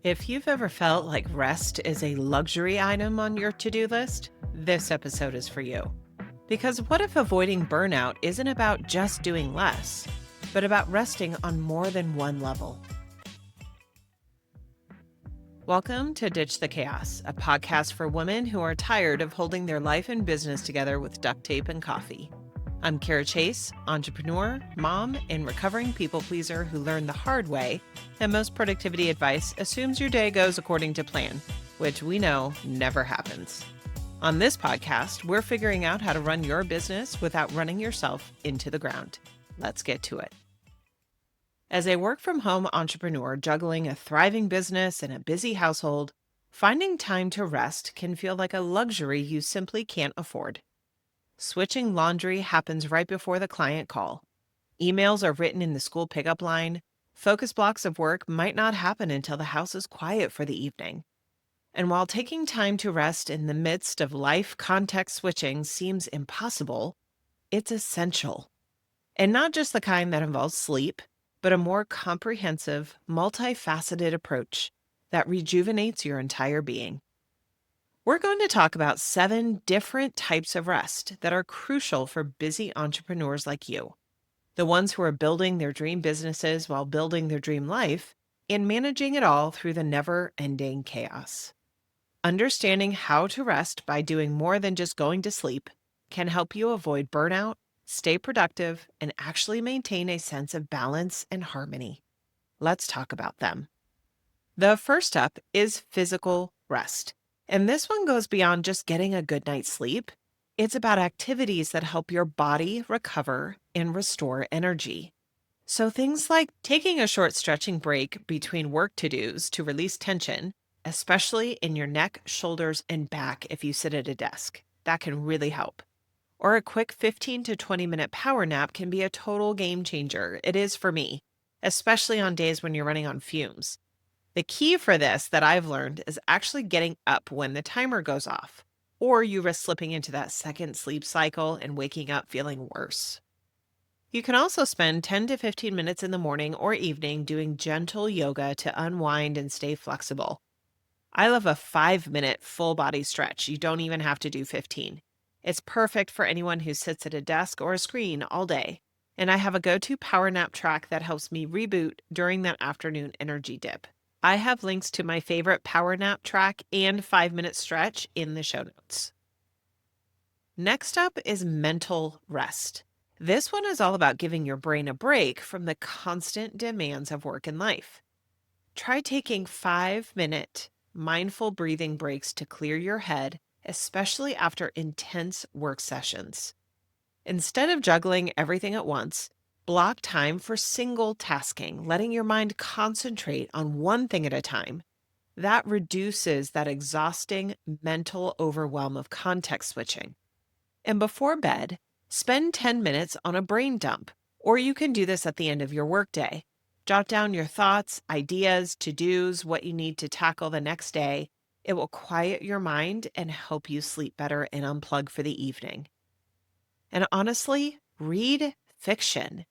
If you've ever felt like rest is a luxury item on your to-do list, this episode is for you. Because what if avoiding burnout isn't about just doing less, but about resting on more than one level? Welcome to Ditch the Chaos, a podcast for women who are tired of holding their life and business together with duct tape and coffee. I'm Cara Chace, entrepreneur, mom, and recovering people pleaser who learned the hard way that most productivity advice assumes your day goes according to plan, which we know never happens. On this podcast, we're figuring out how to run your business without running yourself into the ground. Let's get to it. As a work-from-home entrepreneur juggling a thriving business and a busy household, finding time to rest can feel like a luxury you simply can't afford. Switching laundry happens right before the client call. Emails are written in the school pickup line. Focus blocks of work might not happen until the house is quiet for the evening. And while taking time to rest in the midst of life context switching seems impossible, it's essential. And not just the kind that involves sleep, but a more comprehensive, multifaceted approach that rejuvenates your entire being. We're going to talk about 7 different types of rest that are crucial for busy entrepreneurs like you, the ones who are building their dream businesses while building their dream life and managing it all through the never-ending chaos. Understanding how to rest by doing more than just going to sleep can help you avoid burnout, stay productive, and actually maintain a sense of balance and harmony. Let's talk about them. The first up is physical rest. And this one goes beyond just getting a good night's sleep. It's about activities that help your body recover and restore energy. So things like taking a short stretching break between work to-dos to release tension, especially in your neck, shoulders, and back if you sit at a desk. That can really help. Or a quick 15 to 20-minute power nap can be a total game changer. It is for me, especially on days when you're running on fumes. The key for this that I've learned is actually getting up when the timer goes off, or you risk slipping into that second sleep cycle and waking up feeling worse. You can also spend 10 to 15 minutes in the morning or evening doing gentle yoga to unwind and stay flexible. I love a 5-minute full body stretch. You don't even have to do 15. It's perfect for anyone who sits at a desk or a screen all day. And I have a go-to power nap track that helps me reboot during that afternoon energy dip. I have links to my favorite power nap track and 5-minute stretch in the show notes. Next up is mental rest. This one is all about giving your brain a break from the constant demands of work and life. Try taking 5-minute mindful breathing breaks to clear your head, especially after intense work sessions. Instead of juggling everything at once, block time for single tasking, letting your mind concentrate on one thing at a time. That reduces that exhausting mental overwhelm of context switching. And before bed, spend 10 minutes on a brain dump, or you can do this at the end of your workday. Jot down your thoughts, ideas, to-dos, what you need to tackle the next day. It will quiet your mind and help you sleep better and unplug for the evening. And honestly, read fiction.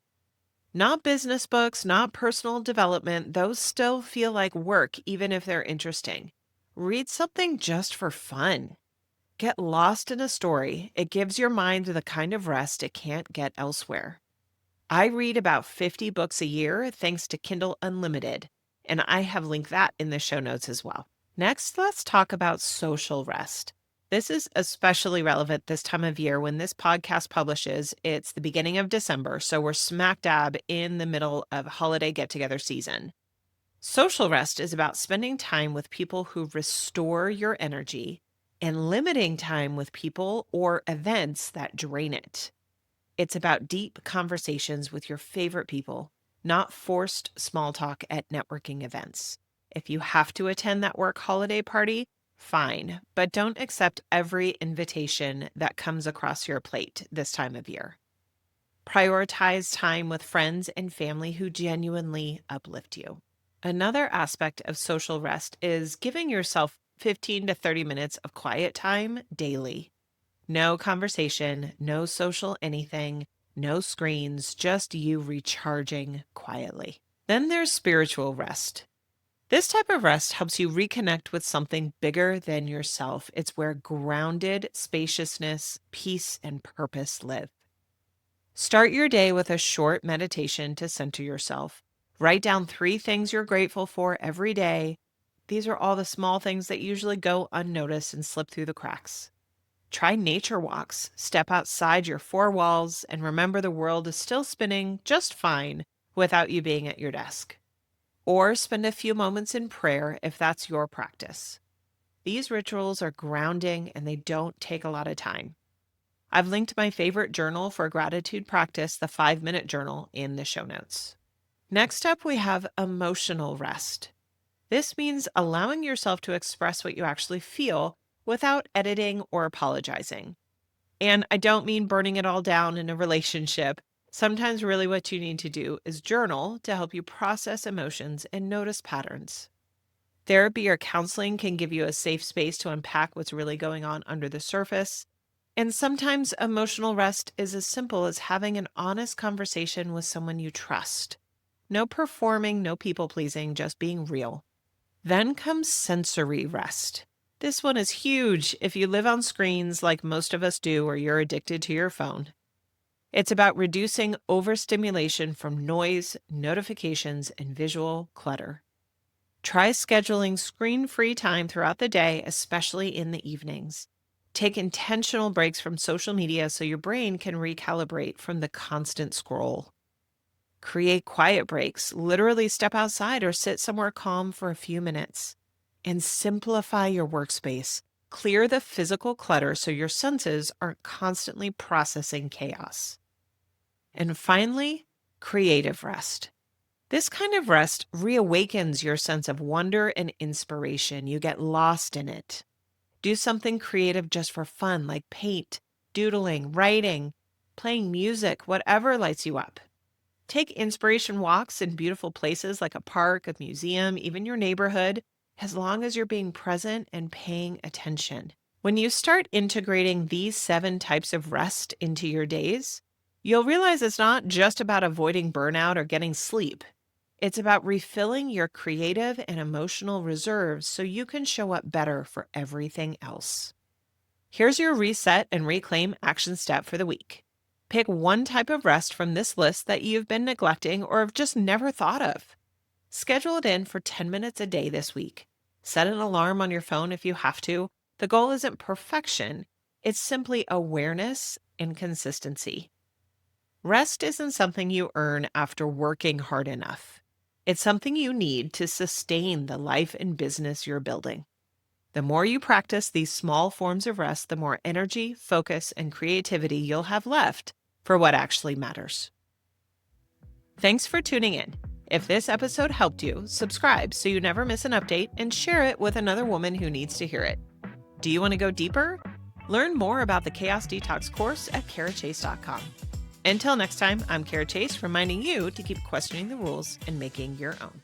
Not business books, not personal development. Those still feel like work, even if they're interesting. Read something just for fun. Get lost in a story. It gives your mind the kind of rest it can't get elsewhere. I read about 50 books a year thanks to Kindle Unlimited, and I have linked that in the show notes as well. Next, let's talk about social rest. This is especially relevant this time of year when this podcast publishes. It's the beginning of December, so we're smack dab in the middle of holiday get-together season. Social rest is about spending time with people who restore your energy and limiting time with people or events that drain it. It's about deep conversations with your favorite people, not forced small talk at networking events. If you have to attend that work holiday party, fine, but don't accept every invitation that comes across your plate this time of year. Prioritize time with friends and family who genuinely uplift you. Another aspect of social rest is giving yourself 15 to 30 minutes of quiet time daily. No conversation, no social anything, no screens, just you recharging quietly. Then there's spiritual rest. This type of rest helps you reconnect with something bigger than yourself. It's where grounded spaciousness, peace, and purpose live. Start your day with a short meditation to center yourself. Write down 3 things you're grateful for every day. These are all the small things that usually go unnoticed and slip through the cracks. Try nature walks. Step outside your 4 walls and remember the world is still spinning just fine without you being at your desk. Or spend a few moments in prayer if that's your practice. These rituals are grounding and they don't take a lot of time. I've linked my favorite journal for gratitude practice, the 5-minute journal, in the show notes. Next up, we have emotional rest. This means allowing yourself to express what you actually feel without editing or apologizing. And I don't mean burning it all down in a relationship. Sometimes really what you need to do is journal to help you process emotions and notice patterns. Therapy or counseling can give you a safe space to unpack what's really going on under the surface. And sometimes emotional rest is as simple as having an honest conversation with someone you trust. No performing, no people pleasing, just being real. Then comes sensory rest. This one is huge if you live on screens like most of us do or you're addicted to your phone. It's about reducing overstimulation from noise, notifications, and visual clutter. Try scheduling screen-free time throughout the day, especially in the evenings. Take intentional breaks from social media so your brain can recalibrate from the constant scroll. Create quiet breaks. Literally step outside or sit somewhere calm for a few minutes. And simplify your workspace. Clear the physical clutter so your senses aren't constantly processing chaos. And finally, creative rest. This kind of rest reawakens your sense of wonder and inspiration. You get lost in it. Do something creative just for fun, like paint, doodling, writing, playing music, whatever lights you up. Take inspiration walks in beautiful places like a park, a museum, even your neighborhood, as long as you're being present and paying attention. When you start integrating these 7 types of rest into your days, you'll realize it's not just about avoiding burnout or getting sleep. It's about refilling your creative and emotional reserves so you can show up better for everything else. Here's your reset and reclaim action step for the week. Pick one type of rest from this list that you've been neglecting or have just never thought of. Schedule it in for 10 minutes a day this week. Set an alarm on your phone if you have to. The goal isn't perfection, it's simply awareness and consistency. Rest isn't something you earn after working hard enough. It's something you need to sustain the life and business you're building. The more you practice these small forms of rest, the more energy, focus, and creativity you'll have left for what actually matters. Thanks for tuning in. If this episode helped you, subscribe so you never miss an update and share it with another woman who needs to hear it. Do you want to go deeper? Learn more about the Chaos Detox course at carachace.com. Until next time, I'm Cara Chace, reminding you to keep questioning the rules and making your own.